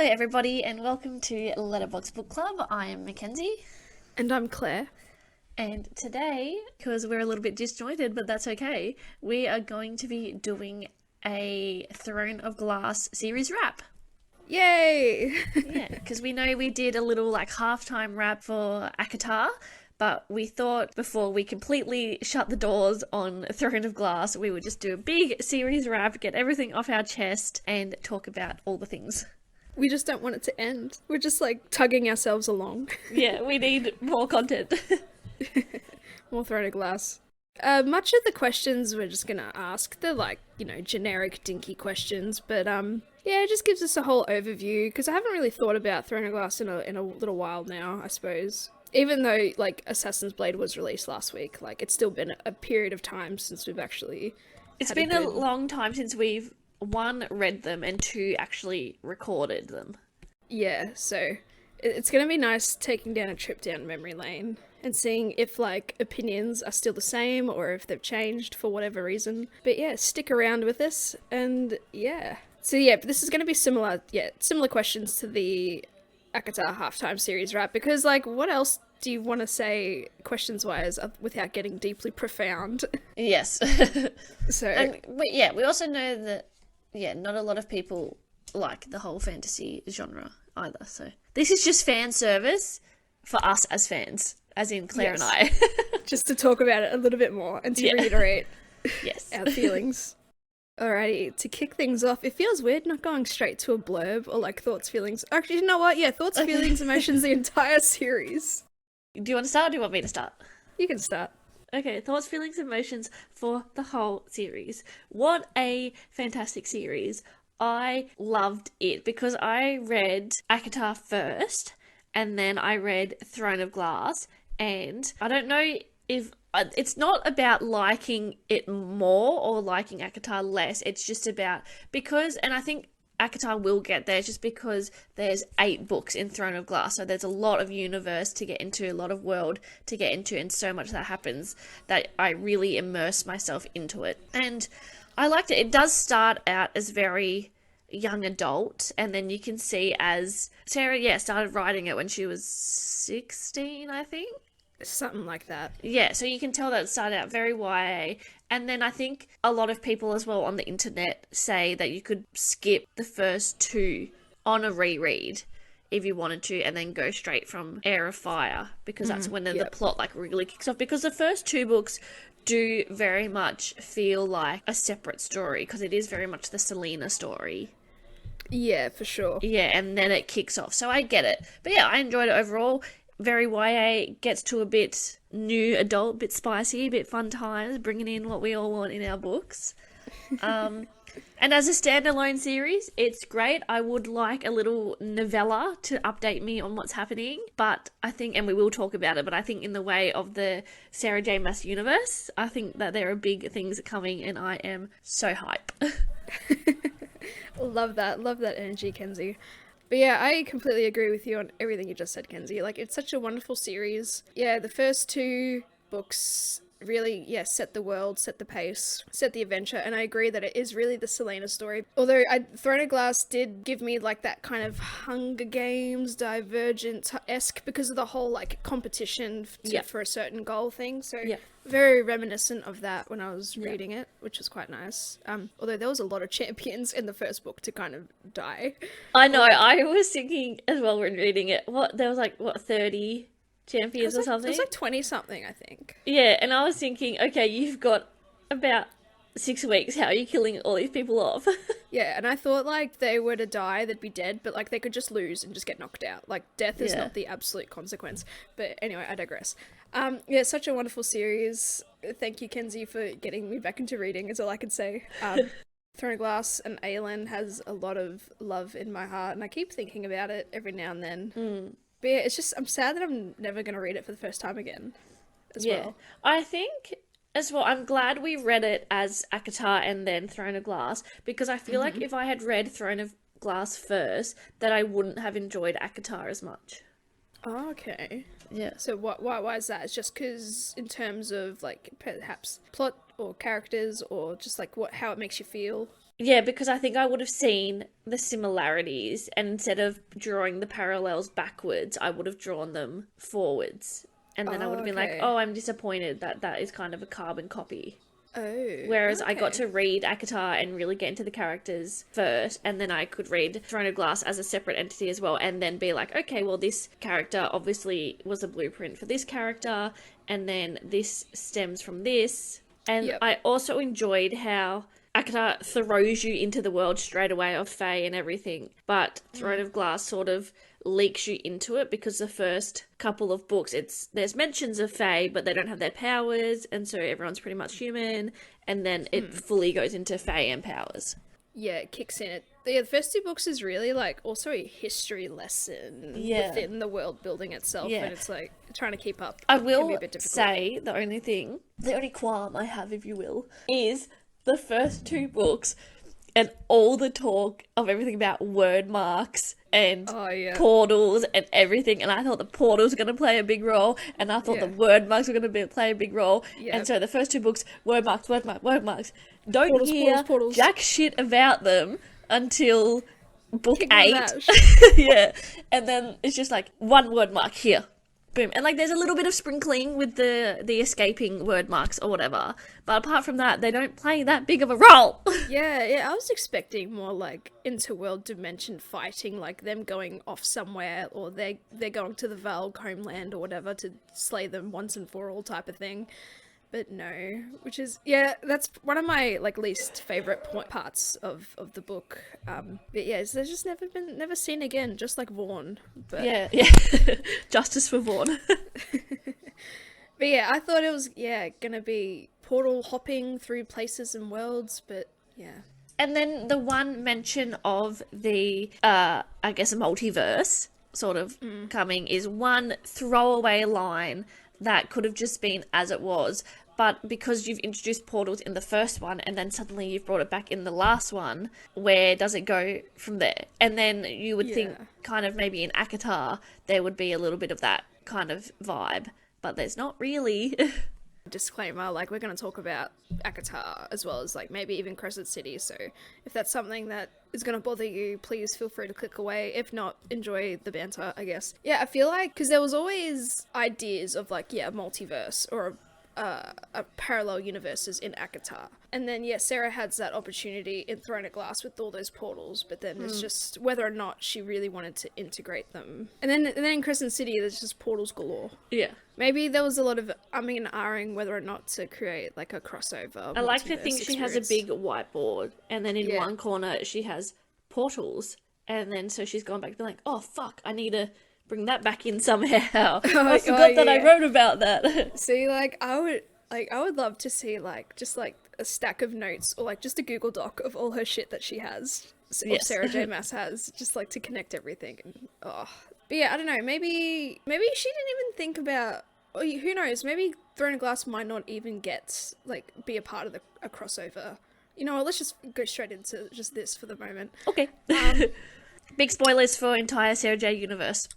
Hello everybody and welcome to Letterbox Book Club. I am Mackenzie. And I'm Claire. And today, because we're a little bit disjointed, but that's okay, we are going to be doing a Throne of Glass series wrap. Yay! Yeah, because we know we did a little halftime wrap for ACOTAR, but we thought before we completely shut the doors on Throne of Glass, we would just do a big series wrap, get everything off our chest, and talk about all the things. We just don't want it to end. We're just tugging ourselves along. Yeah, we need more content. More Throne of Glass. Much of the questions we're just gonna ask, they're generic dinky questions, but yeah, it just gives us a whole overview, because I haven't really thought about Throne of Glass in a little while now, I suppose. Even though, Assassin's Blade was released last week, it's still been a period of time since we've actually It's been a long time since we've, one, read them, and two, actually recorded them. Yeah, so it's gonna be nice taking down a trip down memory lane and seeing if opinions are still the same or if they've changed for whatever reason. But yeah, stick around with us, and yeah. So yeah, this is gonna be similar questions to the ACOTAR halftime series wrap, because what else do you want to say questions wise without getting deeply profound? Yes. But yeah, we also know that not a lot of people like the whole fantasy genre either, so this is just fan service for us as fans, as in Claire and I. Just to talk about it a little bit more and to reiterate our feelings. Alrighty, to kick things off, it feels weird not going straight to a blurb or thoughts, feelings. Actually, you know what? Yeah, thoughts, feelings, emotions, the entire series. Do you want to start or do you want me to start? You can start. Okay, thoughts, feelings, emotions for the whole series. What a fantastic series. I loved it because I read ACOTAR first and then I read Throne of Glass, and I don't know if it's not about liking it more or liking ACOTAR less. It's just about and I think ACOTAR will get there just because there's 8 books in Throne of Glass, so there's a lot of universe to get into, a lot of world to get into, and so much that happens that I really immerse myself into it. And I liked it. It does start out as very young adult, and then you can see as Sarah, started writing it when she was 16, I think. Something like that. Yeah, so you can tell that it started out very YA. And then I think a lot of people as well on the internet say that you could skip the first 2 on a reread if you wanted to, and then go straight from Heir of Fire, because that's when the plot really kicks off. Because the first 2 books do very much feel like a separate story, because it is very much the Selena story. Yeah, for sure. Yeah, and then it kicks off. So I get it. But yeah, I enjoyed it overall. Very YA, gets to a bit new adult, bit spicy, a bit fun times, bringing in what we all want in our books. And as a standalone series, it's great. I would like a little novella to update me on what's happening, but I think, and we will talk about it, but I think in the way of the Sarah J Maas universe, I think that there are big things coming, and I am so hype. Love that energy, Kenzie. But yeah, I completely agree with you on everything you just said, Kenzie. It's such a wonderful series. Yeah, the first 2 books really, set the world, set the pace, set the adventure, and I agree that it is really the Selena story. Although Throne of Glass did give me that kind of Hunger Games, Divergent-esque, because of the whole competition for a certain goal thing. So very reminiscent of that when I was reading it, which was quite nice. Although there was a lot of champions in the first book to kind of die. I know, I was thinking as well when reading it, there was 30 champions or something? It was 20 something, I think. Yeah, and I was thinking, okay, you've got about 6 weeks, how are you killing all these people off? Yeah, and I thought they were to die, they'd be dead, but they could just lose and just get knocked out. Death is not the absolute consequence. But anyway, I digress. Yeah, such a wonderful series. Thank you, Kenzie, for getting me back into reading, is all I can say. Throne of Glass and Aylin has a lot of love in my heart, and I keep thinking about it every now and then. But yeah, it's just, I'm sad that I'm never going to read it for the first time again as well. I think as well, I'm glad we read it as ACOTAR and then Throne of Glass, because I feel like if I had read Throne of Glass first, that I wouldn't have enjoyed ACOTAR as much. Oh, okay. Yeah. So why is that? It's just because in terms of perhaps plot or characters or just how it makes you feel? Yeah, because I think I would have seen the similarities, and instead of drawing the parallels backwards, I would have drawn them forwards. And then I would Oh, have been like, okay. oh, I'm disappointed that that is kind of a carbon copy. Oh, Whereas I got okay. to read ACOTAR and really get into the characters first, and then I could read Throne of Glass as a separate entity as well, and then be like, okay, well, this character obviously was a blueprint for this character, and then this stems from this. And Yep. I also enjoyed how ACOTAR throws you into the world straight away of Fae and everything, but Throne of Glass sort of leaks you into it because the first couple of books there's mentions of Fae, but they don't have their powers, and so everyone's pretty much human, and then it fully goes into Fae and powers. Yeah, it kicks in. The first two books is really like also a history lesson Yeah. within the world building itself, Yeah. and it's like trying to keep up I can be a will bit difficult. say the only qualm I have, if you will, is the first two books and all the talk of everything about word marks and Oh, yeah. portals and everything. And I thought the portals were going to play a big role, and I thought Yeah. the word marks were going to play a big role. Yeah. And so the first two books, word marks, word mark, word marks. Don't Portals, hear portals, portals. jack shit about them until book Kingdom of 8. Ash. Yeah. And then it's just like one word mark here. Boom. And like there's a little bit of sprinkling with the escaping word marks or whatever. But apart from that, they don't play that big of a role. Yeah, I was expecting more like interworld dimension fighting, like them going off somewhere, or they're going to the Valg homeland or whatever to slay them once and for all type of thing. But no, which is that's one of my like least favorite parts of the book. But yeah, it's, they're just never seen again, just like Vaughn. But Yeah. Justice for Vaughn. but yeah, I thought it was gonna be portal hopping through places and worlds, but yeah. And then the one mention of the, I guess, multiverse sort of coming is one throwaway line that could have just been as it was. But because you've introduced portals in the first one and then suddenly you've brought it back in the last one, where does it go from there? And then you would think kind of maybe in ACOTAR there would be a little bit of that kind of vibe. But there's not really. Disclaimer, like we're going to talk about ACOTAR as well as like maybe even Crescent City, so if that's something that is going to bother you, please feel free to click away. If not, enjoy the banter, I guess. Yeah, I feel like because there was always ideas of like multiverse or a parallel universes in ACOTAR, and then Sarah has that opportunity in Throne of Glass with all those portals, but then it's just whether or not she really wanted to integrate them. And then in Crescent City there's just portals galore. Yeah. Maybe there was a lot of umming and ahhing whether or not to create like a crossover. I like to multiverse think she has a experience. big whiteboard, and then in Yeah. one corner she has portals, and then so she's gone back to be like, oh fuck, I need to bring that back in somehow. I forgot that I yeah. wrote about that. See, I would love to see like just like a stack of notes or like just a Google Doc of all her shit that she has. Or Yes. Sarah J Maas has, just like to connect everything. And, but yeah, I don't know. Maybe she didn't even think about. Or who knows? Maybe Throne of Glass might not even get like be a part of a crossover. You know what? Let's just go straight into just this for the moment. Okay. Big spoilers for entire Sarah J universe.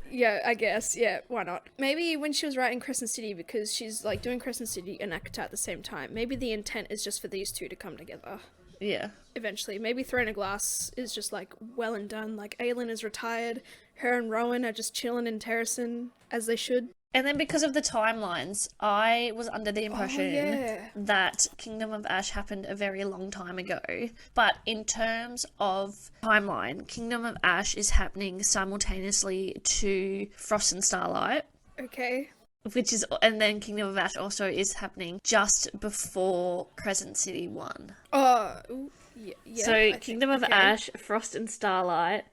Yeah, I guess. Yeah, why not? Maybe when she was writing Crescent City, because she's like doing Crescent City and ACOTAR at the same time, maybe the intent is just for these two to come together Yeah. eventually. Maybe Throne of Glass is just like well and done. Like Aylin is retired, her and Rowan are just chilling in Terracin as they should. And then because of the timelines, I was under the impression yeah. that Kingdom of Ash happened a very long time ago. But in terms of timeline, Kingdom of Ash is happening simultaneously to Frost and Starlight, Okay. and then Kingdom of Ash also is happening just before Crescent City 1. Ooh, yeah. So I think- Kingdom of okay. Ash, Frost and Starlight.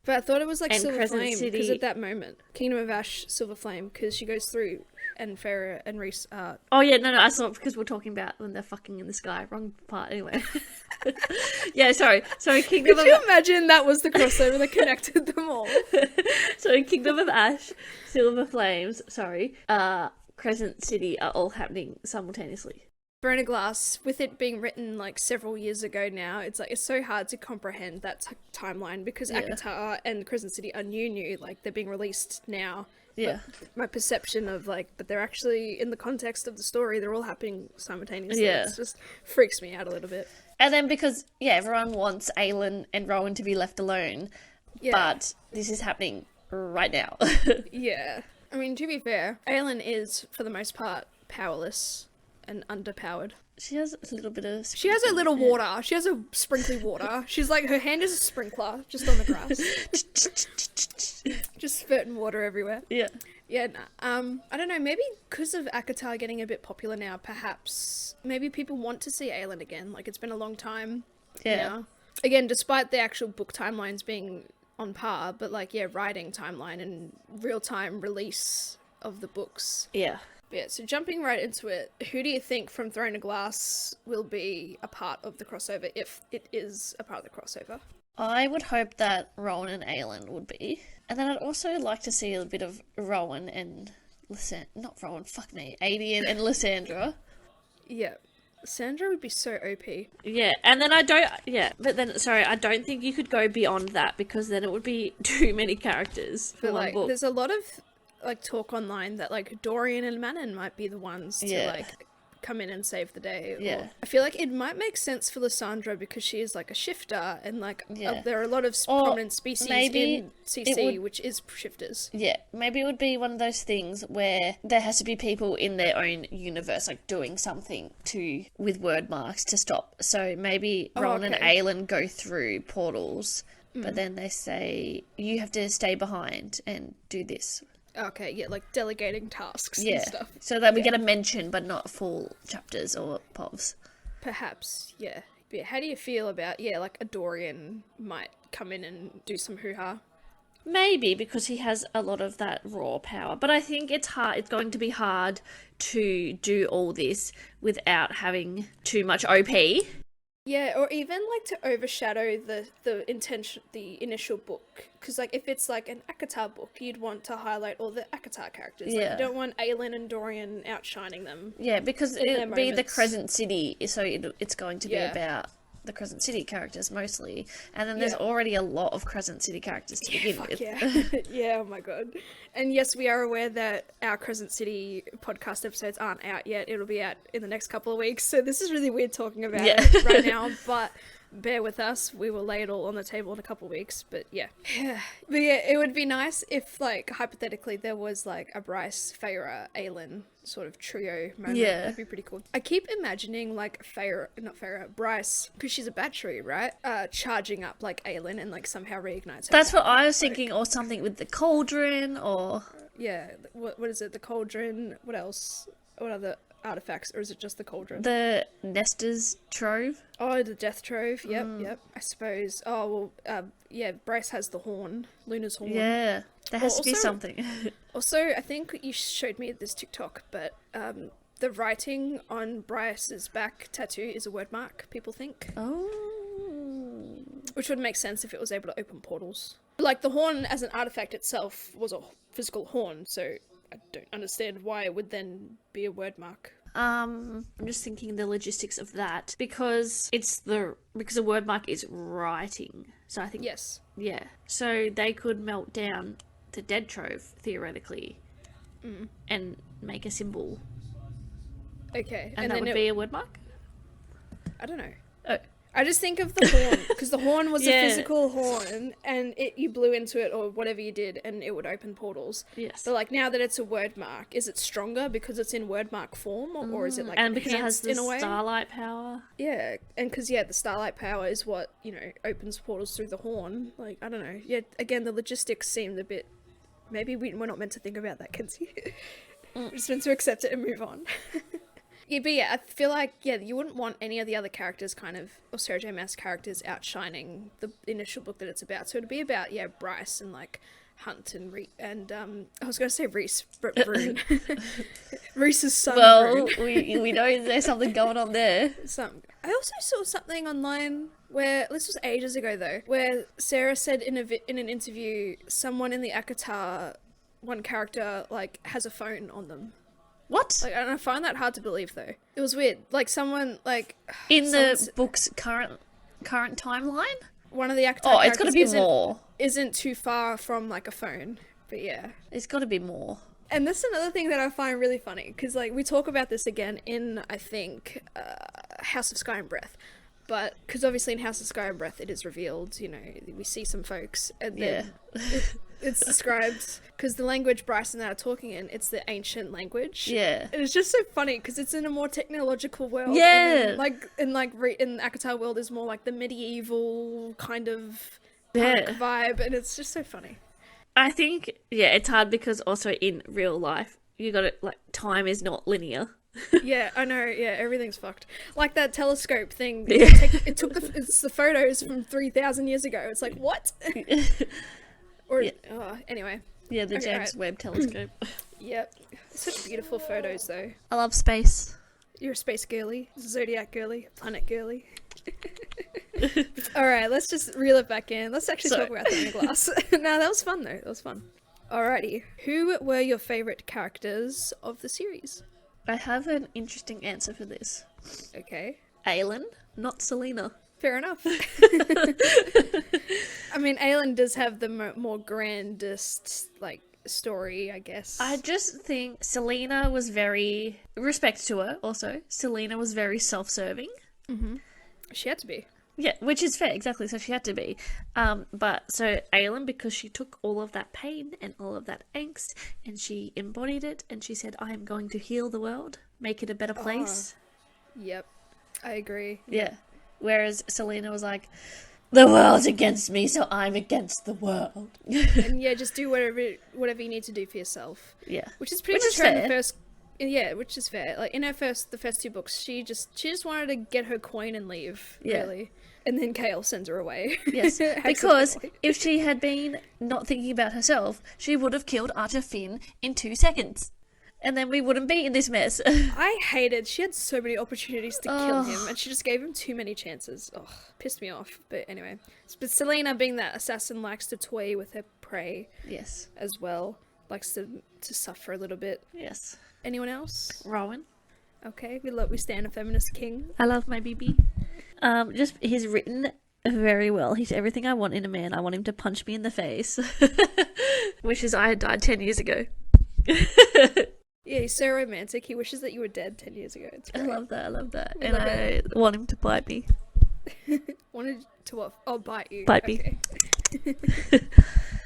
But I thought it was like and Silver Crescent Flame because City- at that moment, Kingdom of Ash, Silver Flame, because she goes through and Farah and Reese are. Oh yeah, no, I saw it because we're talking about when they're fucking in the sky. Wrong part, anyway. Yeah, sorry. So Kingdom Could of you imagine that was the crossover that connected them all? So Kingdom of Ash, Silver Flames, Crescent City are all happening simultaneously. Throne of Glass, with it being written like several years ago now, it's so hard to comprehend that timeline because Yeah. ACOTAR and Crescent City are new, like they're being released now Yeah. But my perception of like, but they're actually in the context of the story, they're all happening simultaneously. Yeah. It just freaks me out a little bit. And then because, yeah, everyone wants Aylin and Rowan to be left alone, Yeah. but this is happening right now. Yeah. I mean, to be fair, Aylin is, for the most part, powerless and underpowered. She has a little bit of... She has a little water. She has a sprinkly water. She's like, her hand is a sprinkler, just on the grass. Just spurting water everywhere. Yeah. Yeah, I don't know, maybe because of ACOTAR getting a bit popular now, perhaps, maybe people want to see Aylin again. Like, it's been a long time now. Again, despite the actual book timelines being on par, but like, yeah, writing timeline and real-time release of the books. Yeah. Yeah, so jumping right into it, who do you think from Throne of Glass will be a part of the crossover, if it is a part of the crossover? I would hope that Rowan and Aylin would be. And then I'd also like to see a bit of Rowan and Aiden and Lysandra. Yeah. Sandra would be so OP. Yeah, and then I don't think you could go beyond that, because then it would be too many characters for But one like, book. there's a lot of like talk online that like Dorian and Manon might be the ones to like come in and save the day. Yeah. Or, I feel like it might make sense for Lysandra because she is like a shifter, and like there are a lot of prominent species in CC which is shifters. Yeah, maybe it would be one of those things where there has to be people in their own universe, like doing something with word marks to stop. So maybe Rowan and Aylin go through portals, but then they say, you have to stay behind and do this. Okay, yeah, like delegating tasks and stuff. So that we get a mention, but not full chapters or povs. Perhaps, yeah. But yeah, how do you feel about, like a Dorian might come in and do some hoo-ha? Maybe, because he has a lot of that raw power. But I think it's going to be hard to do all this without having too much OP. Yeah, or even like to overshadow the initial book, because like if it's like an ACOTAR book, you'd want to highlight all the ACOTAR characters. Yeah. Like, you don't want Aylin and Dorian outshining them. Yeah, because it'd be the Crescent City, so it's going to be about the Crescent City characters mostly, and then there's already a lot of Crescent City characters to begin with. Yeah, oh my god. And yes, we are aware that our Crescent City podcast episodes aren't out yet. It'll be out in the next couple of weeks, so this is really weird talking about it right now, but bear with us, we will lay it all on the table in a couple of weeks. But yeah, it would be nice if, like, hypothetically there was like a Bryce, Feyre, Aylin sort of trio moment. That'd be pretty cool. I keep imagining like Bryce, because she's a battery, right, charging up like Aylin and like somehow reignites her. That's what I was thinking, or something with the cauldron, or what is it, the cauldron, what else, what other artifacts, or is it just the cauldron? The Nestor's Trove. Oh, the Death Trove. Yep. I suppose. Oh well, Bryce has the horn, Luna's horn. Yeah, there has to be something. Also, I think you showed me this TikTok, but the writing on Bryce's back tattoo is a word mark, people think. Oh. Which would make sense if it was able to open portals. Like, the horn as an artifact itself was a physical horn, so I don't understand why it would then be a word mark. I'm just thinking the logistics of that, because a word mark is writing. So I think yeah. So they could melt down the Dead Trove theoretically, and make a symbol. Okay, and that would be a word mark. I don't know. Oh. I just think of the horn, because the horn was a physical horn, and you blew into it or whatever you did, and it would open portals. Yes. But like, now that it's a word mark, is it stronger because it's in word mark form, or is it like, and because it has the in a way? starlight power? Yeah, and because the starlight power is what, opens portals through the horn. Like, I don't know. Yeah, again, the logistics seemed a bit. Maybe we're not meant to think about that, Kenzie. We're just meant to accept it and move on. Yeah, but I feel like, you wouldn't want any of the other characters or Sarah J Maas characters outshining the initial book that it's about. So it'd be about, Bryce and, like, Hunt and I was going to say Reese, but Rune. Reese's son, Well, Rune. we know there's something going on there. I also saw something online where, this was ages ago though, where Sarah said in an interview, someone in the ACOTAR, one character, like, has a phone on them. What? Like, and I find that hard to believe, though. It was weird. Like, someone, like... In the book's current timeline? One of the actors it's got to be more. Isn't too far from, like, a phone. But yeah. There's got to be more. And this is another thing that I find really funny, because like we talk about this again in, I think, House of Sky and Breath, but because obviously in House of Sky and Breath it is revealed, you know, we see some folks, and then it's described, because the language Bryce and I are talking in, it's the ancient language. Yeah. And it's just so funny because it's in a more technological world. Yeah. And then, in ACOTAR world is more like the medieval kind of punk vibe, and it's just so funny. I think, it's hard because also in real life, you got to, like, time is not linear. Yeah, I know. Yeah, everything's fucked. Like that telescope thing. Yeah. It's the photos from 3,000 years ago. It's like, what? Anyway. Yeah, the James Webb telescope. Yep. Such beautiful photos, though. I love space. You're a space girly, zodiac girly, planet girly. Alright, let's just reel it back in. Let's actually talk about the glass. No, that was fun though. That was fun. Alrighty. Who were your favourite characters of the series? I have an interesting answer for this. Okay. Aylin, not Selena. Fair enough. I mean, Aylin does have the more grandest, like, story, I guess. I just think Selena was very... Respect to her, also. Selena was very self-serving. Mm-hmm. She had to be. Yeah, which is fair, exactly, so she had to be. But, so Aylin, because she took all of that pain and all of that angst, and she embodied it, and she said, I am going to heal the world, make it a better place. Yep, I agree. Yeah. Whereas Selena was like, the world's against me, so I'm against the world. And yeah, just do whatever you need to do for yourself. Yeah. Which is pretty much her in the first... Yeah, which is fair. Like, in the first two books, she just wanted to get her coin and leave, really. And then Kale sends her away. Yes, because if she had been not thinking about herself, she would have killed Archer Finn in 2 seconds. And then we wouldn't be in this mess. She had so many opportunities to kill him, and she just gave him too many chances. Oh, pissed me off. But anyway. But Selena, being that assassin, likes to toy with her prey. Yes. As well. Likes to suffer a little bit. Yes. Anyone else? Rowan. Okay, we stand a feminist king. I love my BB. Just, he's written very well. He's everything I want in a man. I want him to punch me in the face. Wishes I had died 10 years ago. Yeah, he's so romantic. He wishes that you were dead 10 years ago. I love that. And I want him to bite me. Wanted to what? Oh, bite you. Bite me.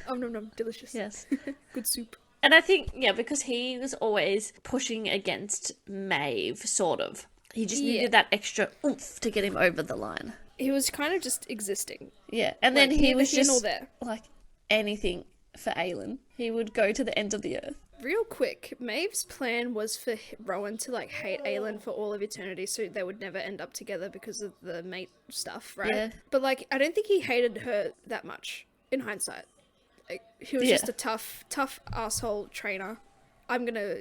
Oh, nom, delicious. Yes. Good soup. And I think, because he was always pushing against Maeve, sort of. He just needed that extra oomph to get him over the line. He was kind of just existing. Yeah, and then he was just, there. like, anything for Aylin. He would go to the ends of the earth. Real quick, Maeve's plan was for Rowan to, like, hate Aylin for all of eternity so they would never end up together because of the mate stuff, right? Yeah. But, like, I don't think he hated her that much, in hindsight. Like, he was just a tough asshole trainer. I'm gonna,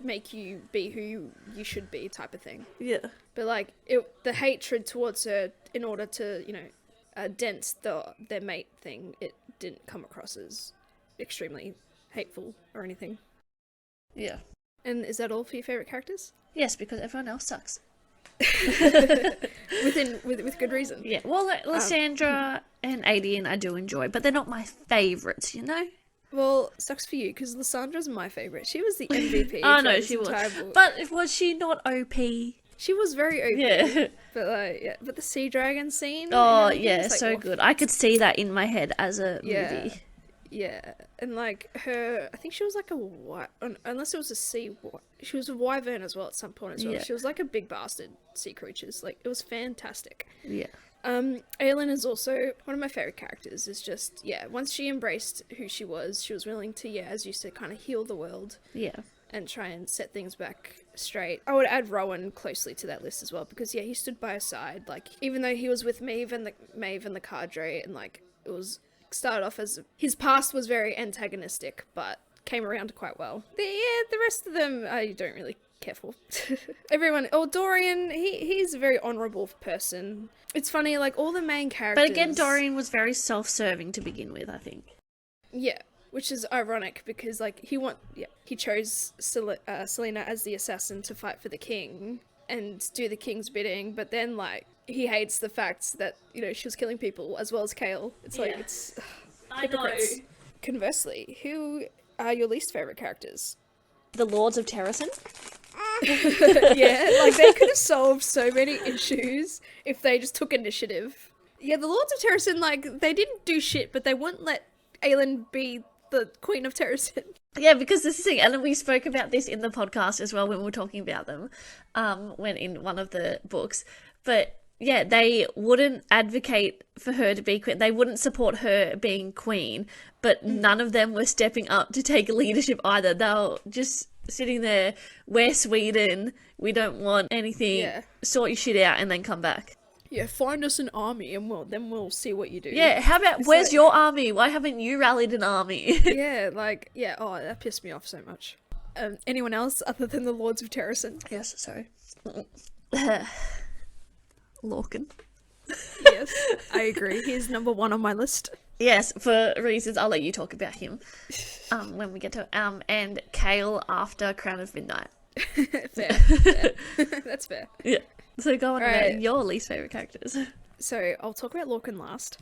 make you be who you should be type of thing. Yeah. But, like, the hatred towards her, in order to, dent their mate thing, it didn't come across as extremely hateful or anything. Yeah. And is that all for your favourite characters? Yes, because everyone else sucks. with good reason. Yeah. Well, like, Lysandra and Adian I do enjoy, but they're not my favourites, Well, sucks for you, because Lysandra's my favourite. She was the MVP. Oh, no, she was. But was she not OP? She was very OP. Yeah. But, but the sea dragon scene... Oh, yeah, so good. I could see that in my head as a movie. Yeah, and, like, her... I think she was, like, unless it was a sea... She was a wyvern as well at some point as well. Yeah. She was, like, a big bastard sea creatures. Like, it was fantastic. Yeah. Aylin is also one of my favourite characters. Is just, once she embraced who she was willing to, as you said, kind of heal the world. Yeah. And try and set things back straight. I would add Rowan closely to that list as well, because, he stood by her side. Like, even though he was with Maeve and the cadre, and, like, it was... started off as his past was very antagonistic, but came around quite well. The rest of them I don't really care for. Everyone, Dorian, he's a very honourable person. It's funny, like, all the main characters... But again, Dorian was very self-serving to begin with, I think. Yeah, which is ironic, because, like, he chose Selena as the assassin to fight for the king and do the king's bidding, but then, like, he hates the fact that, she was killing people as well as Kale. It's like, it's hypocrites. Conversely, who are your least favourite characters? The Lords of Terracin. Yeah, like they could have solved so many issues if they just took initiative. Yeah, the Lords of Terracin, like, they didn't do shit, but they wouldn't let Aylin be the Queen of Terracin. Yeah, because this is the thing, and we spoke about this in the podcast as well when we were talking about them, when in one of the books. But yeah, they wouldn't advocate for her to be queen. They wouldn't support her being queen, but none of them were stepping up to take leadership either. They were just sitting there, we're Sweden, we don't want anything, sort your shit out and then come back. Yeah, find us an army and we'll see what you do. Yeah, how about, where's your army? Why haven't you rallied an army? Yeah, like, yeah, oh, that pissed me off so much. Anyone else other than the Lords of Terracin? Yes, sorry. Lorcan. Yes, I agree. He's number 1 on my list. Yes, for reasons I'll let you talk about him when we get to and Kale after Crown of Midnight. Fair. That's fair. Yeah. So go on about your least favourite characters. So I'll talk about Lorcan last.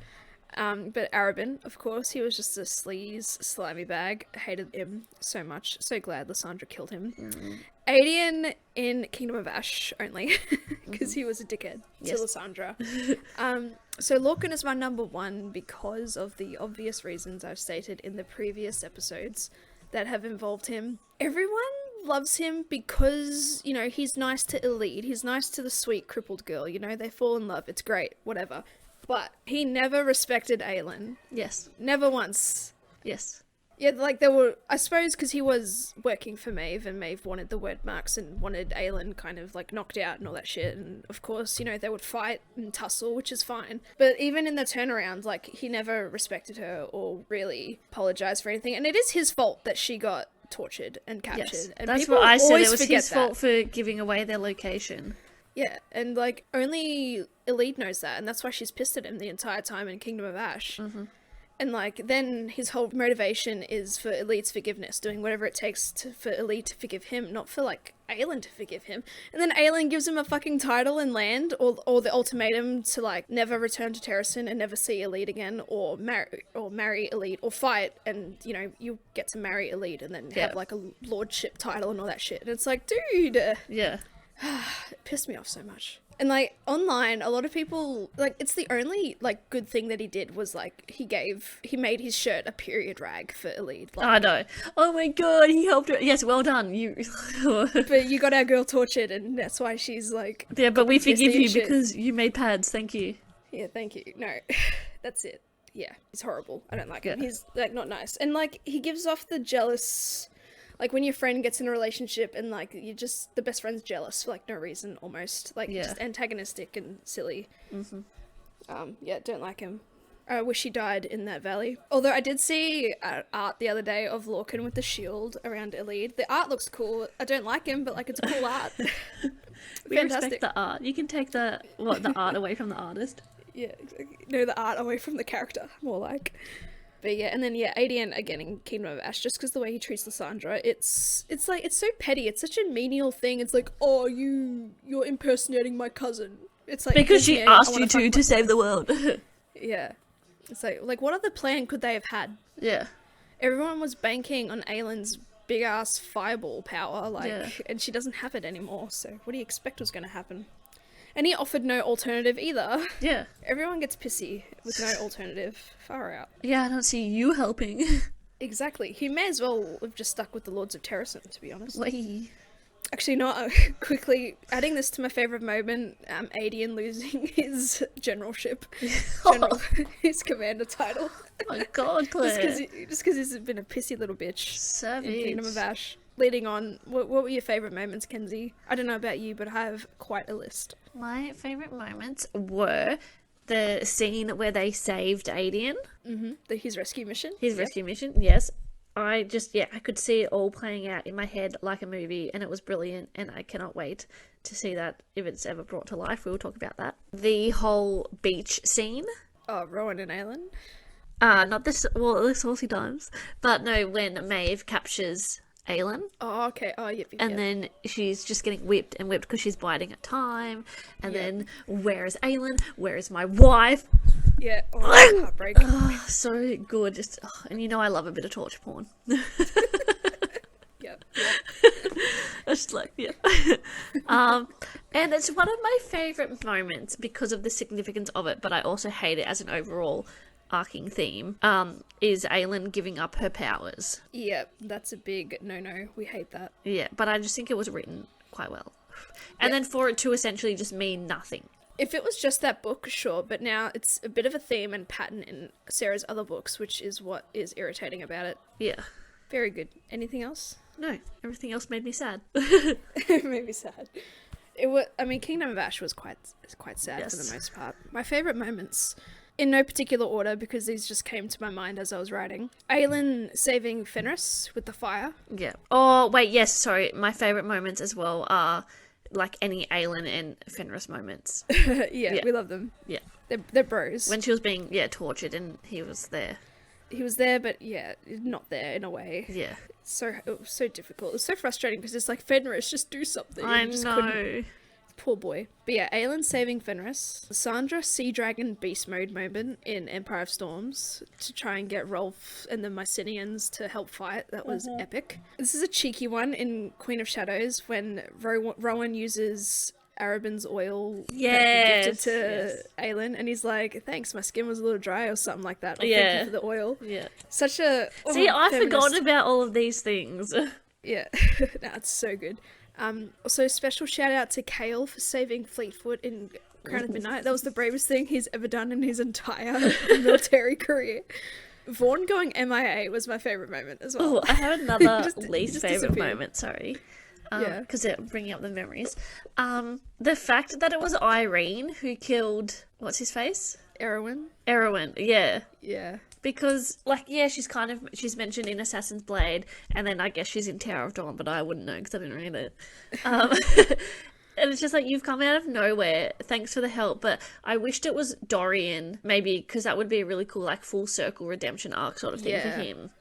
But Arabin, of course, he was just a sleaze, slimy bag. Hated him so much. So glad Lysandra killed him. Adian in Kingdom of Ash only, because he was a dickhead to Lysandra. So Lorcan is my number 1 because of the obvious reasons I've stated in the previous episodes that have involved him. Everyone loves him because, you know, he's nice to Elide. He's nice to the sweet crippled girl. You know, they fall in love. It's great. Whatever. But he never respected Aylin. Yes. Never once. Yes. Yeah, like there were, I suppose, because he was working for Maeve, and Maeve wanted the word marks and wanted Aylin kind of like knocked out and all that shit. And of course, you know, they would fight and tussle, which is fine. But even in the turnaround, like, he never respected her or really apologized for anything. And it is his fault that she got tortured and captured. Yes. And that's people what I said. always It was forget his fault for giving away their location. Yeah, and like only Elide knows that, and that's why she's pissed at him the entire time in Kingdom of Ash. And like then his whole motivation is for Elide's forgiveness, doing whatever it takes for Elide to forgive him, not for like Aylin to forgive him. And then Aylin gives him a fucking title and land, or the ultimatum to like never return to Terracin and never see Elide again, or marry Elide, or fight, and you know you get to marry Elide and then have like a lordship title and all that shit. And it's like, dude, Yeah. it pissed me off so much. And like online, a lot of people, like, it's the only like good thing that he did was like he made his shirt a period rag for Elide. Like, I know. Oh my god, he helped her. Yes, well done. You. But you got our girl tortured, and that's why she's like. Yeah, but we forgive you shit. because you made pads. Thank you. Yeah, thank you. No, that's it. Yeah, he's horrible. I don't like him. He's like not nice, and like he gives off the jealous. Like when your friend gets in a relationship and like you're just the best friend's jealous for like no reason almost, like just antagonistic and silly. Yeah, don't like him. I wish he died in that valley. Although I did see art the other day of Lorcan with the shield around Elide. The art looks cool. I don't like him, but like it's cool art. We respect the art. You can take the art away from the artist. Yeah, exactly. No, the art away from the character, more like. But yeah, and then yeah, Adian again in Kingdom of Ash, just because the way he treats Lysandra, it's like, it's so petty. It's such a menial thing. It's like, oh, you're impersonating my cousin. It's like, because she asked you to save the world. Yeah. It's like, what other plan could they have had? Yeah. Everyone was banking on Aylin's big ass fireball power, like, and she doesn't have it anymore. So what do you expect was going to happen? And he offered no alternative either. Yeah. Everyone gets pissy with no alternative. Far out. Yeah, I don't see you helping. Exactly. He may as well have just stuck with the Lords of Terracin, to be honest. Wait. Actually, not quickly adding this to my favourite moment, Adian losing his generalship. His commander title. Oh my god, Claire. Just because he's been a pissy little bitch. Savage. In Kingdom of Ash. Leading on, what were your favourite moments, Kenzie? I don't know about you, but I have quite a list. My favourite moments were the scene where they saved Adian. Mm-hmm. His rescue mission? His rescue mission, yes. I could see it all playing out in my head like a movie, and it was brilliant, and I cannot wait to see that if it's ever brought to life. We'll talk about that. The whole beach scene. Oh, Rowan and Aylin? Not this, well, the saucy times, but no, when Maeve captures Aylin. Oh, okay. Oh, yep. And then she's just getting whipped and whipped because she's biding her time. And then, where is Aylin? Where is my wife? Yeah. Oh, heartbreak. Oh, so good. Just and you know I love a bit of torture porn. Yep. It's just like, yeah. And it's one of my favourite moments because of the significance of it, but I also hate it as an overall arcing theme, is Aylin giving up her powers. Yep, that's a big no-no. We hate that. Yeah, but I just think it was written quite well. And then for it to essentially just mean nothing. If it was just that book, sure, but now it's a bit of a theme and pattern in Sarah's other books, which is what is irritating about it. Yeah. Very good. Anything else? No, everything else made me sad. It made me sad. It was, I mean, Kingdom of Ash was quite sad Yes. for the most part. My favourite moments, in no particular order, because these just came to my mind as I was writing. Aylin saving Fenris with the fire. Yeah. Oh, wait, yes, sorry. My favourite moments as well are like any Aylin and Fenris moments. Yeah, we love them. Yeah. They're bros. When she was being, tortured and he was there. He was there, but yeah, not there in a way. Yeah. It was so difficult. It was so frustrating because it's like, Fenris, just do something. I And he just know. couldn't. Poor boy. But yeah, Aylin saving Fenris. Sandra Sea Dragon Beast Mode moment in Empire of Storms to try and get Rolf and the Mycenians to help fight. That was epic. This is a cheeky one in Queen of Shadows when Rowan uses Araban's oil that he gifted to Aylin, and he's like, thanks, my skin was a little dry or something like that. Thank you for the oil. Yeah. Such a... See, I feminist. forgot about all of these things. Yeah. It's so good. Also, special shout out to Kale for saving Fleetfoot in Crown of Midnight. That was the bravest thing he's ever done in his entire military career. Vaughn going MIA was my favourite moment as well. Oh, I have another Just least favourite disappeared. moment, sorry. Yeah. Because they're bringing up the memories. The fact that it was Irene who killed, what's his face? Erwin. Yeah. Yeah. Because, she's mentioned in Assassin's Blade, and then I guess she's in Tower of Dawn, but I wouldn't know because I didn't read it. And it's just like, you've come out of nowhere, thanks for the help, but I wished it was Dorian, maybe, because that would be a really cool, like, full circle redemption arc sort of thing for him.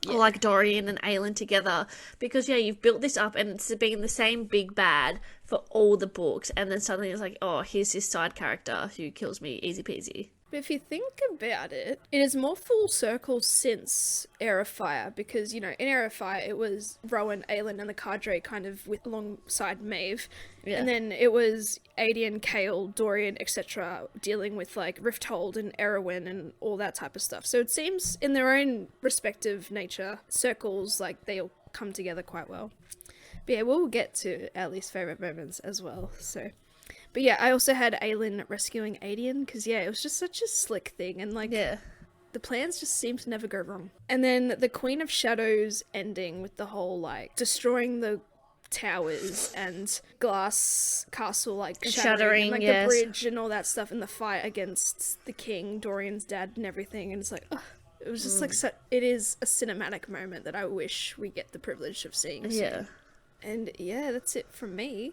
Or like Dorian and Aylin together, because you've built this up and it's been the same big bad for all the books, and then suddenly it's like, oh, here's this side character who kills me, easy peasy. But if you think about it, it is more full circle since Heir of Fire, because, in Heir of Fire, it was Rowan, Aylin, and the cadre kind of with alongside Maeve. Yeah. And then it was Adian, Kale, Dorian, etc. dealing with, like, Rifthold and Erwin and all that type of stuff. So it seems, in their own respective nature, circles, like, they all come together quite well. But yeah, we'll get to our least favourite moments as well, so... But yeah, I also had Aylin rescuing Adian, because it was just such a slick thing, and like, the plans just seem to never go wrong. And then the Queen of Shadows ending with the whole, like, destroying the towers and glass castle, like, shattering and, like, the bridge and all that stuff, and the fight against the king, Dorian's dad, and everything, and it's like, ugh. It was just like, it is a cinematic moment that I wish we get the privilege of seeing. Yeah. And yeah, that's it from me.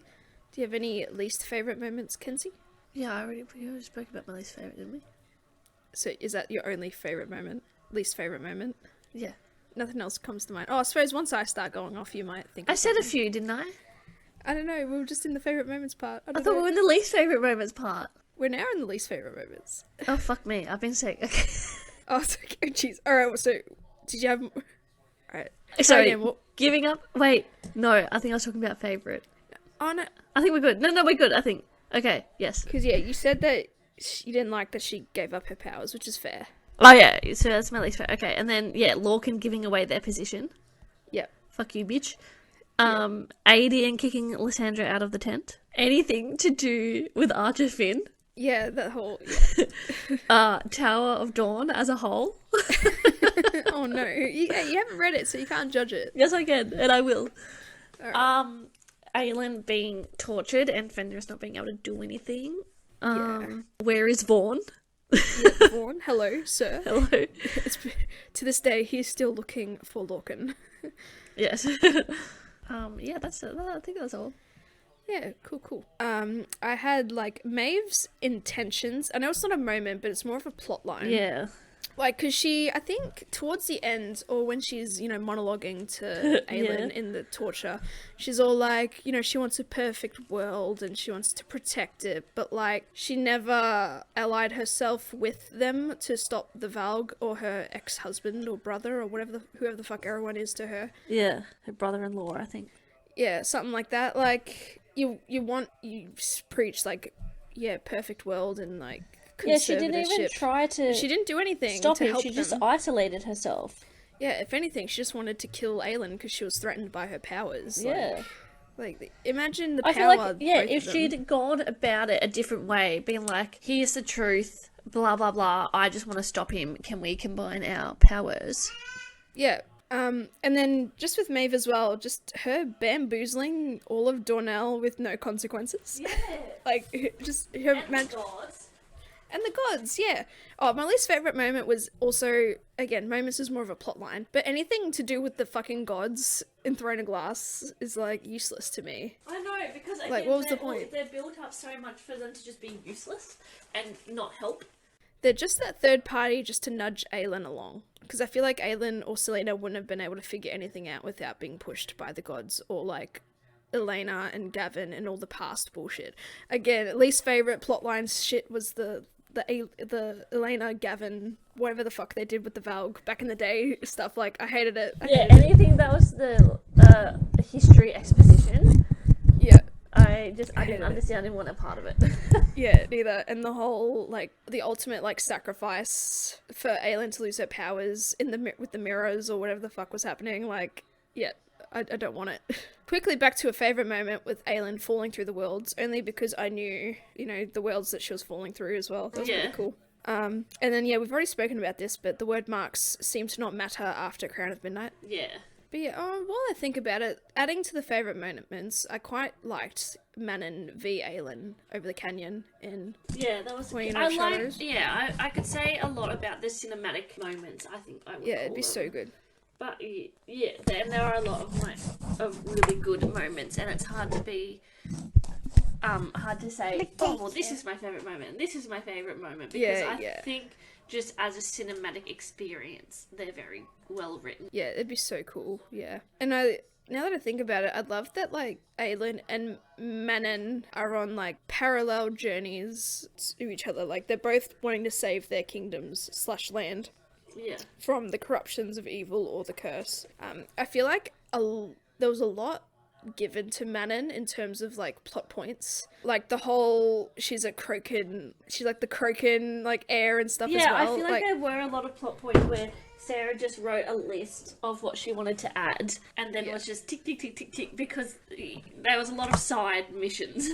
Do you have any least favourite moments, Kenzie? Yeah, we already spoke about my least favourite, didn't we? So is that your only favourite moment? Least favourite moment? Yeah. Nothing else comes to mind. Oh, I suppose once I start going off, you might think I of said a something. few, didn't I? I don't know, we were just in the favourite moments part. I thought we were in the least favourite moments part. We're now in the least favourite moments. Oh, fuck me. I've been sick. Okay. Oh, it's okay. Jeez. Alright, so, did you have... Alright. Sorry, Again, giving up? Wait, no, I think I was talking about favourite. Oh, no. I think we're good. No, we're good, I think. Okay, yes. Because, you said that you didn't like that she gave up her powers, which is fair. Oh, yeah, so that's my least favorite. Okay, and then, Lorcan giving away their position. Yep. Fuck you, bitch. Adian kicking Lysandra out of the tent. Anything to do with Archer Finn. Yeah, that whole... Tower of Dawn as a whole. Oh, no. You haven't read it, so you can't judge it. Yes, I can, and I will. Right. Aylin being tortured and Fenris not being able to do anything. Where is Vaughn? Yeah, Vaughn, hello, sir. Hello. To this day, he's still looking for Lorcan. Yes. That's it. I think that's all. Yeah, cool. I had, like, Maeve's intentions. I know it's not a moment, but it's more of a plot line. Yeah. Like, because she, I think, towards the end, or when she's, monologuing to Aylin in the torture, she's all like, she wants a perfect world and she wants to protect it, but, like, she never allied herself with them to stop the Valg or her ex-husband or brother or whoever the fuck everyone is to her. Yeah, her brother-in-law, I think. Yeah, something like that. Like, you preach, like, perfect world and, like, yeah, she didn't even try to. She didn't do anything stop to him. help She them. just isolated herself. Yeah, if anything, she just wanted to kill Aylin because she was threatened by her powers. Yeah. Like imagine the I power. feel like, if she'd gone about it a different way, being like, here's the truth, blah, blah, blah, I just want to stop him, can we combine our powers? Yeah. And then just with Maeve as well, just her bamboozling all of Dornell with no consequences. Yeah. Like, just her And the gods, yeah. Oh, my least favourite moment was also, again, moments is more of a plot line, but anything to do with the fucking gods in Throne of Glass is, like, useless to me. I know, because again, like, what was the point? They're built up so much for them to just be useless and not help. They're just that third party just to nudge Aylin along. Because I feel like Aylin or Selena wouldn't have been able to figure anything out without being pushed by the gods or, like, Elena and Gavin and all the past bullshit. Again, least favourite plotline shit was the Elena, Gavin, whatever the fuck they did with the Valg back in the day stuff. Like, I hated it. Anything that was the history exposition. Yeah. I didn't understand and want a part of it. Yeah, neither. And the whole, like, the ultimate, like, sacrifice for Aylin to lose her powers with the mirrors or whatever the fuck was happening. Like, yeah, I don't want it. Quickly back to a favourite moment with Aylin falling through the worlds, only because I knew, the worlds that she was falling through as well. That was pretty cool. And then, we've already spoken about this, but the word marks seem to not matter after Crown of Midnight. Yeah. But yeah, while I think about it, adding to the favourite moments, I quite liked Manon v. Aylin over the canyon in that was Queen of Shadows. I could say a lot about the cinematic moments. I think I would it'd be so good. But there are a lot of really good moments, and it's hard to say, well, this is my favourite moment, this is my favourite moment, because I think just as a cinematic experience, they're very well written. Yeah, it'd be so cool, yeah. And now that I think about it, I'd love that, like, Aylin and Manon are on, like, parallel journeys to each other. Like, they're both wanting to save their kingdoms / land. Yeah. From the corruptions of evil or the curse. I feel like there was a lot given to Manon in terms of, like, plot points. Like, the whole, she's like the Crocan, like, heir and stuff as well. Yeah, I feel like there were a lot of plot points where Sarah just wrote a list of what she wanted to add, and then it was just tick, tick, tick, tick, tick, because there was a lot of side missions.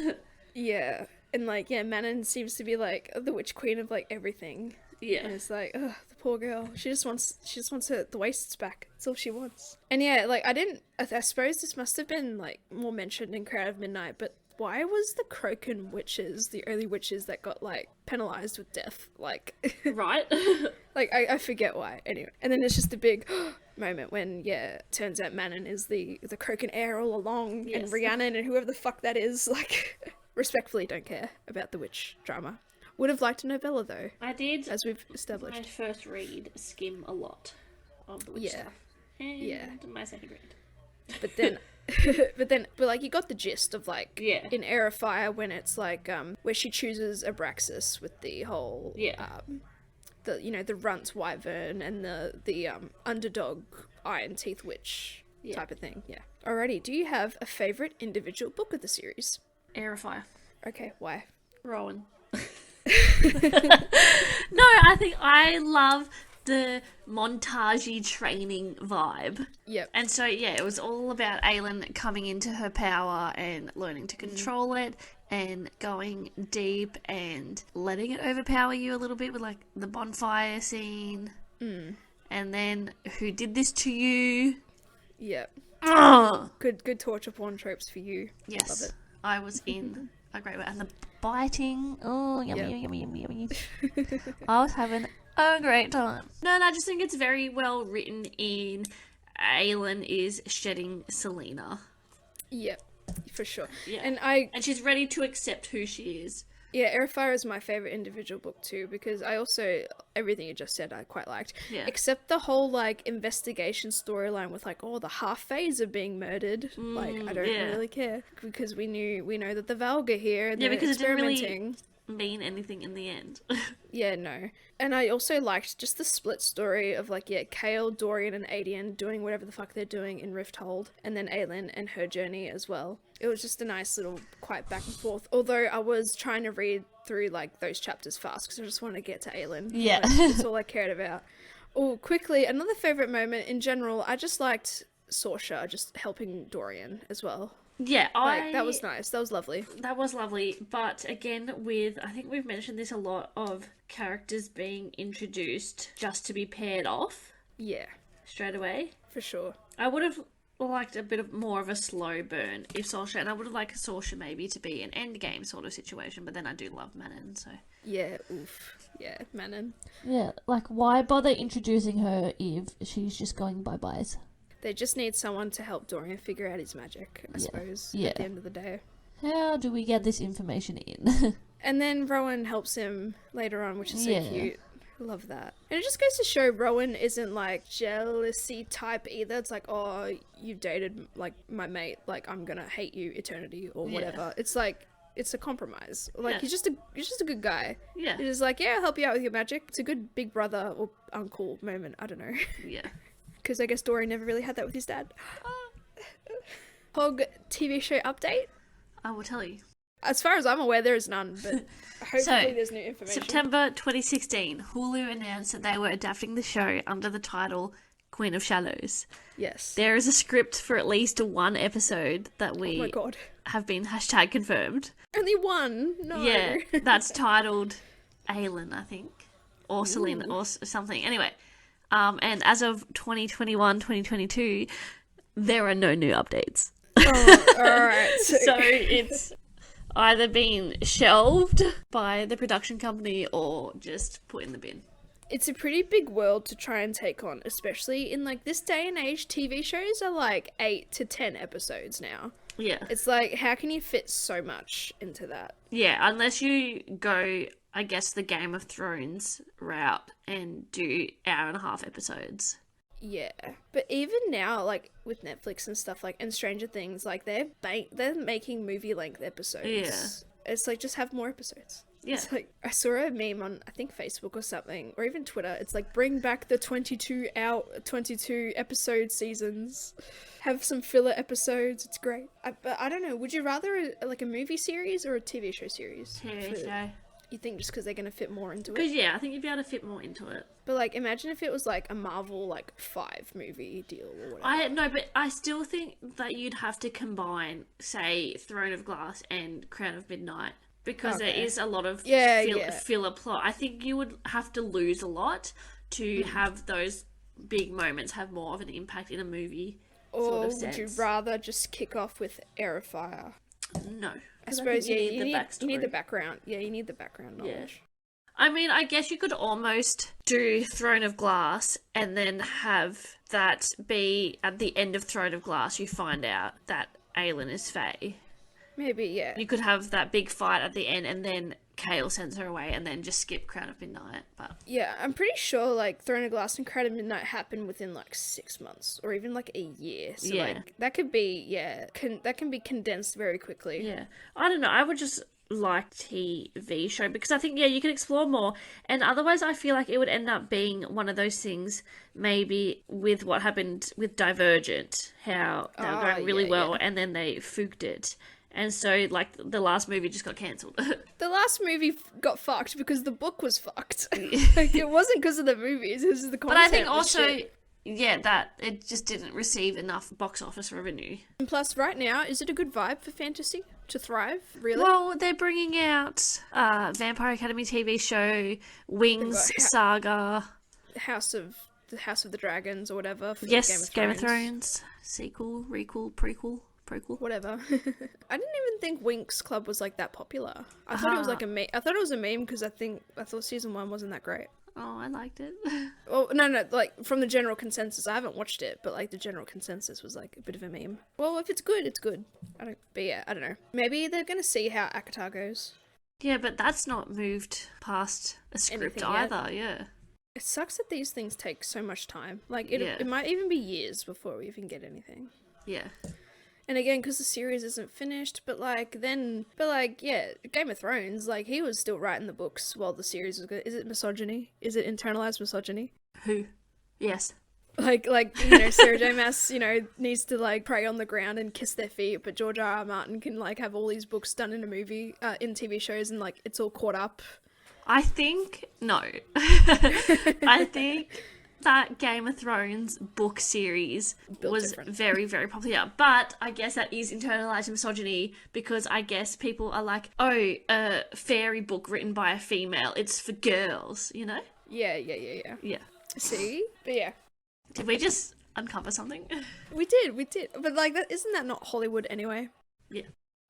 Yeah, and, like, Manon seems to be, like, the witch queen of, like, everything. Yeah. And it's like, ugh, the poor girl. She just wants the wastes back. That's all she wants. And like, I suppose this must have been, like, more mentioned in Crown of Midnight, but why was the Crocan witches the only witches that got, like, penalised with death? Like... Right. Like, I forget why. Anyway. And then it's just the big moment when, turns out Manon is the Crocan heir all along, and Rhiannon and whoever the fuck that is, like, respectfully don't care about the witch drama. Would have liked a novella, though. I did. As we've established. My first read, skim a lot of the witch stuff. And my second read. But like, you got the gist of, like, in Air of Fire, when it's, like, where she chooses Abraxas with the whole, the runt wyvern and the underdog Iron Teeth Witch type of thing. Yeah. Alrighty, do you have a favourite individual book of the series? Air of Fire. Okay, why? Rowan. No, I think I love the montagey training vibe. Yep. And so, it was all about Aylin coming into her power and learning to control it and going deep and letting it overpower you a little bit with, like, the bonfire scene. And then, who did this to you? Yep. Ugh. Good torture porn tropes for you. Yes. Love it. I was in a great way. And the biting. Oh, yummy. I was having a great time. No, I just think it's very well written in Aylin is shedding Selena. Yep, for sure. Yeah. And she's ready to accept who she is. Yeah, Airfire is my favorite individual book too, because I also, everything you just said I quite liked. Yeah. Except the whole like investigation storyline with like, oh, the half-phase are being murdered. Like, I don't yeah. really care, because we know that the Valg are here and Yeah, they're because it didn't experimenting. really mean anything in the end. Yeah, no. And I also liked just the split story of like, yeah, Kale, Dorian, and Adian doing whatever the fuck they're doing in Rifthold, and then Aylin and her journey as well. It was just a nice little quiet back and forth. Although I was trying to read through like those chapters fast because I just wanted to get to Aylin. Yeah. Like, that's all I cared about. Oh, quickly, another favorite moment in general, I just liked Saoirse just helping Dorian as well. Yeah, Like, that was nice. That was lovely. That was lovely, but again, I think we've mentioned this a lot, of characters being introduced just to be paired off Yeah, straight away. for sure. I would have liked a bit of more of a slow burn if Saoirse, and I would have liked Saoirse maybe to be an endgame sort of situation, but then I do love Manon, so. Yeah, oof. Yeah, Manon. Yeah, like, why bother introducing her if she's just going bye-byes? They just need someone to help Dorian figure out his magic, I suppose, Yeah. at the end of the day. How do we get this information in? And then Rowan helps him later on, which is so Yeah. cute. I love that. And it just goes to show Rowan isn't like jealousy type either. It's like, oh, you dated like my mate, like I'm gonna hate you eternity or whatever. It's like, it's a compromise. Like, Yeah. he's just a good guy. Yeah. He's just like, yeah, I'll help you out with your magic. It's a good big brother or uncle moment. I don't know. Yeah. Because I guess Dorian never really had that with his dad. Hog TV show update? I will tell you. As far as I'm aware, there is none, but hopefully there's new information. September 2016, Hulu announced that they were adapting the show under the title Queen of Shadows. Yes. There is a script for at least one episode that Oh my we god. have been # confirmed. Only one? No. Yeah, that's titled Aylin, I think. Or Selena, or something. Anyway, and as of 2021, 2022, there are no new updates. Oh, alright. So it's either been shelved by the production company or just put in the bin. It's a pretty big world to try and take on, especially in like this day and age. TV shows are like 8 to 10 episodes now. Yeah. It's like, how can you fit so much into that? Yeah, unless you go, I guess, the Game of Thrones route and do hour-and-a-half episodes. Yeah, but even now, like with Netflix and stuff, like and Stranger Things, like they're making movie length episodes. Yeah. It's like, just have more episodes. Yeah. It's like, I saw a meme on, I think, Facebook or something, or even Twitter. It's like, bring back the 22 episode seasons. Have some filler episodes. It's great. But I don't know. Would you rather like a movie series or a TV show series? TV show. You think just because they're going to fit more into Because, it? yeah, I think you'd be able to fit more into it. But like, imagine if it was like a Marvel like 5 movie deal or whatever. But I still think that you'd have to combine, say, Throne of Glass and Crown of Midnight. Because there is a lot of filler plot. I think you would have to lose a lot to have those big moments have more of an impact in a movie. Or sort of would you sense. rather just kick off with Air of Fire? No. I suppose, you yeah, need the backstory. you need the background. Yeah, you need the background knowledge. I mean, I guess you could almost do Throne of Glass and then have that be at the end of Throne of Glass, you find out that Aylin is Fae. Maybe, yeah. You could have that big fight at the end and then Kale sends her away and then just skip Crown of Midnight. But Yeah, I'm pretty sure, like, Throne of Glass and Crown of Midnight happened within, like, 6 months. Or even, like, a year. So, Yeah. like, that could be, that can be condensed very quickly. yeah, I don't know. I would just like TV show because I think, you can explore more. And otherwise, I feel like it would end up being one of those things, maybe with what happened with Divergent, how they were going really well and then they fooked it. And so, like, the last movie just got cancelled. The last movie got fucked because the book was fucked. Like, it wasn't because of the movies, it was the content. But I think was also, shit. that it just didn't receive enough box office revenue. And plus, right now, is it a good vibe for fantasy to thrive? Really? Well, they're bringing out Vampire Academy TV show, Wings Saga. the House of the Dragons or whatever. For Yes, Game of Thrones. Sequel, requel, prequel. Whatever. I didn't even think Winx Club was like that popular. I thought it was like a meme. I thought it was a meme because I thought season 1 wasn't that great. Oh, I liked it. Well, no, like from the general consensus. I haven't watched it, but like the general consensus was like a bit of a meme. Well, if it's good, it's good. I don't know. Maybe they're gonna see how ACOTAR goes. Yeah, but that's not moved past a script Anything yet. either, yeah. It sucks that these things take so much time. Like, Yeah. it might even be years before we even get anything. Yeah. And again, because the series isn't finished, but yeah, Game of Thrones, like, he was still writing the books while the series was good. Is it misogyny? Is it internalized misogyny? Who? Yes. Like, you know, Sarah J Maas, you know, needs to, like, pray on the ground and kiss their feet, but George R.R. Martin can, like, have all these books done in a movie, in TV shows, and, like, it's all caught up. I think, no. I think that Game of Thrones book series was different. very, very popular. But I guess that is internalized misogyny because I guess people are like, oh, a fairy book written by a female, it's for girls, you know? Yeah. Yeah. See? But yeah. Did we just uncover something? We did. But, like, isn't that not Hollywood anyway? Yeah.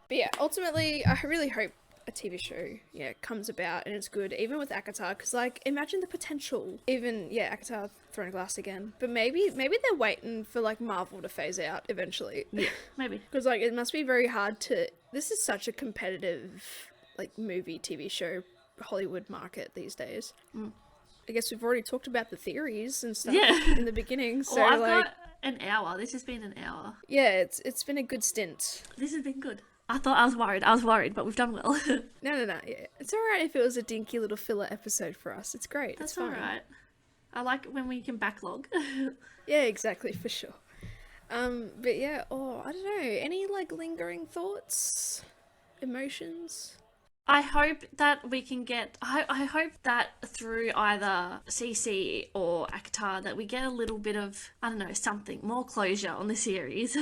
But yeah, ultimately, I really hope a TV show, comes about and it's good, even with ACOTAR, because, like, imagine the potential. Even, ACOTAR Throne of Glass again. But maybe they're waiting for, like, Marvel to phase out eventually. Yeah, maybe. Because, like, it must be very hard to... This is such a competitive, like, movie, TV show, Hollywood market these days. I guess we've already talked about the theories and stuff in the beginning, so, I've like... got an hour. This has been an hour. Yeah, it's been a good stint. This has been good. I thought I was worried, but we've done well. No, yeah. It's alright if it was a dinky little filler episode for us. It's great. That's it's fine. alright. I like when we can backlog. Yeah, exactly, for sure. But yeah, I don't know. Any, like, lingering thoughts? Emotions? I hope that we can get... I hope that through either CC or ACOTAR that we get a little bit of, I don't know, something, more closure on the series.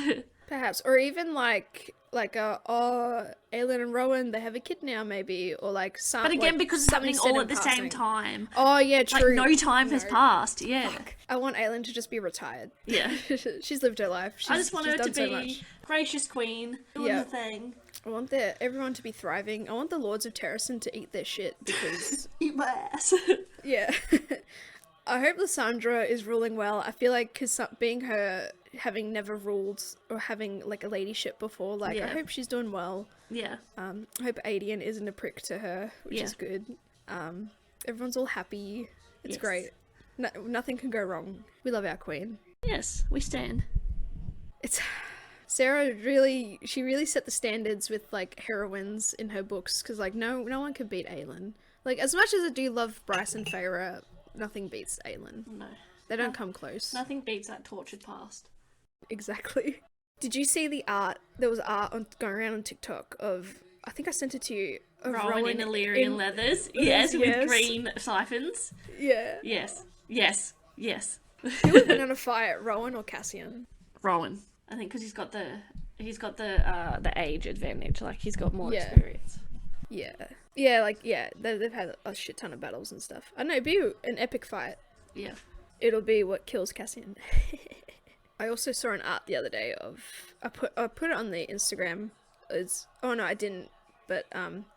Perhaps. Or even, like Aylin and Rowan, they have a kid now, maybe. Or, like, some... But again, like, because it's happening all at the passing. same time. Oh, yeah, true. Like, no time has passed, yeah. Fuck. I want Aylin to just be retired. Yeah. She's lived her life. I just want her to done so be much. gracious queen, doing the thing. I want everyone to be thriving. I want the Lords of Terrason to eat their shit because... Eat my ass. Yeah. I hope Lysandra is ruling well. I feel like because being her, having never ruled or having, like, a ladyship before, like, I hope she's doing well. Yeah. I hope Adian isn't a prick to her, which is good. Everyone's all happy. It's great. Nothing can go wrong. We love our queen. Yes, we stand. Sarah really set the standards with, like, heroines in her books, because, like, no one could beat Aylin. Like, as much as I do love Bryce and Feyre, nothing beats Aylin. No. They don't come close. Nothing beats that tortured past. Exactly. Did you see the art? There was art going around on TikTok of, I think I sent it to you, of Rowan in Illyrian leathers. Yes, with green siphons. Yeah. Yes. Who would win on a fight, Rowan or Cassian? Rowan. I think because he's got the age advantage. Like, he's got more experience. Yeah, they've had a shit ton of battles and stuff. I know, it'd be an epic fight. Yeah. It'll be what kills Cassian. I also saw an art the other day of... I put it on the Instagram. Oh no, I didn't. But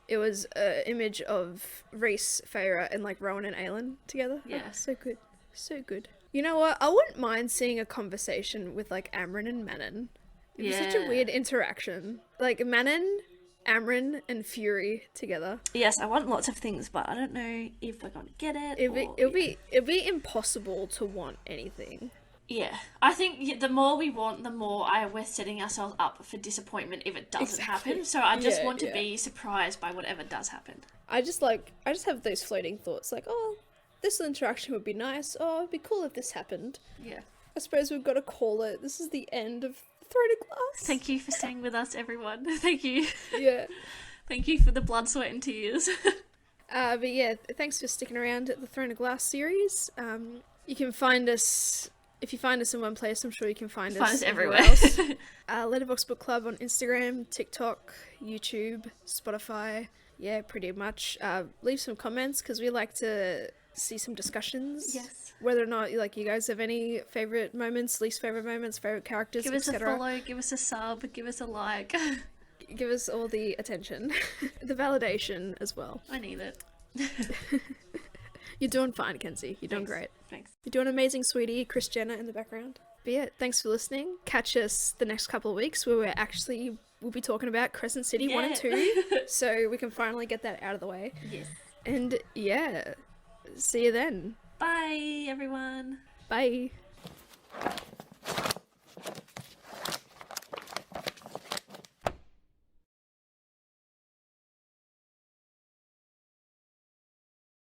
it was an image of Rhys, Feyre, and, like, Rowan and Aylin together. Yeah. Oh, so good. So good. You know what? I wouldn't mind seeing a conversation with, like, Amren and Manon. It was such a weird interaction. Like, Manon, Amren, and Fury together. Yes, I want lots of things, but I don't know if we're going to get it. It'd be impossible to want anything. Yeah, I think the more we want, the more we're setting ourselves up for disappointment if it doesn't happen. So I just want to be surprised by whatever does happen. I just have those floating thoughts, like, oh, this interaction would be nice. Oh, it'd be cool if this happened. Yeah. I suppose we've got to call it. This is the end of Throne of Glass. Thank you for staying with us, everyone. Thank you. Yeah. Thank you for the blood, sweat, and tears. But yeah, thanks for sticking around at the Throne of Glass series. You can find us... If you find us in one place, I'm sure you can find us everywhere else. Letterbox Book Club on Instagram, TikTok, YouTube, Spotify. Yeah, pretty much. Leave some comments because we like to see some discussions. Yes. Whether or not, like, you guys have any favourite moments, least favourite moments, favourite characters, Give us a follow, give us a sub, give us a like. Give us all the attention. The validation as well. I need it. You're doing fine, Kenzie. You're doing great. Thanks. You're doing amazing, sweetie. Kris Jenner in the background. But yeah, thanks for listening. Catch us the next couple of weeks where we'll be talking about Crescent City 1 and 2, so we can finally get that out of the way. Yes. And yeah, see you then. Bye, everyone. Bye.